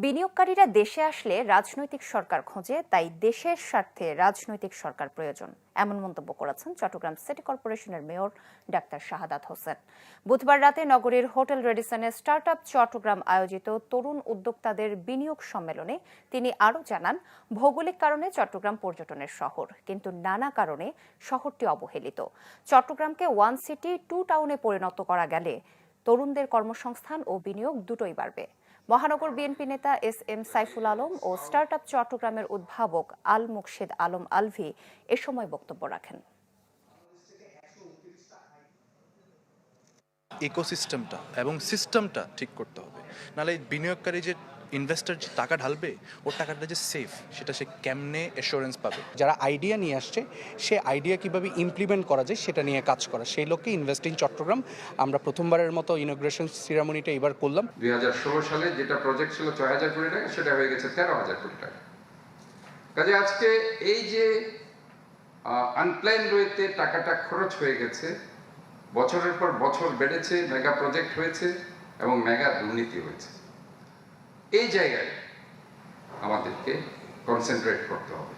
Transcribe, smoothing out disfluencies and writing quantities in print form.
বিনিয়োগকারীরা দেশে আসলে রাজনৈতিক সরকার খোঁজে, তাই দেশের স্বার্থে রাজনৈতিক সরকার প্রয়োজন, এমন মন্তব্য করেছেন চট্টগ্রাম সিটি কর্পোরেশনের মেয়র ডাক্তার শাহাদাত হোসেন। বুধবার রাতে নগরীর হোটেল রেডিসনে স্টার্টআপ চট্টগ্রাম আয়োজিত তরুণ উদ্যোক্তাদের বিনিয়োগ সম্মেলনে তিনি আরও জানান, ভৌগোলিক কারণে চট্টগ্রাম পর্যটনের শহর, কিন্তু নানা কারণে শহরটি অবহেলিত। চট্টগ্রামকে ওয়ান সিটি টু টাউনে পরিণত করা গেলে তরুণদের কর্মসংস্থান ও বিনিয়োগ দুটোই বাড়বে। মহানগর বিএনপি নেতা এস.এম. সাইফুল আলম ও স্টার্টআপ চট্টগ্রামের উদ্ভাবক আল মুকশেদ আলম আলভি এ সময় বক্তব্য রাখেন। ইকোসিস্টেমটা এবং সিস্টেমটা ঠিক করতে হবে, নাহলে বিনিয়োগকারী যে ইনভেস্টর যে টাকা ঢালবে ওর টাকাটা যে সেফ, সেটা সে কেমনে অ্যাসুরেন্স পাবে। যারা আইডিয়া নিয়ে আসছে সে আইডিয়া কিভাবে ইমপ্লিমেন্ট করা যায় সেটা নিয়ে কাজ করা, সেই লক্ষ্যে ইনভেস্টিং চট্টগ্রাম আমরা প্রথমবারের মতো ইনোগ্রেশন সিরামনিটা এবার করলাম। 2016 সালে যেটা প্রজেক্ট ছিল 6,000 কোটি টাকা, সেটা হয়ে গেছে 13,000 কোটি টাকা। কাজে আজকে এই যে আনপ্ল্যান ওয়েতে টাকাটা খরচ হয়ে গেছে, বছরের পর বছর বেড়েছে, মেগা প্রজেক্ট হয়েছে এবং মেগা দুর্নীতি হয়েছে। এই জায়গায় আমাদেরকে কনসেন্ট্রেট করতে হবে।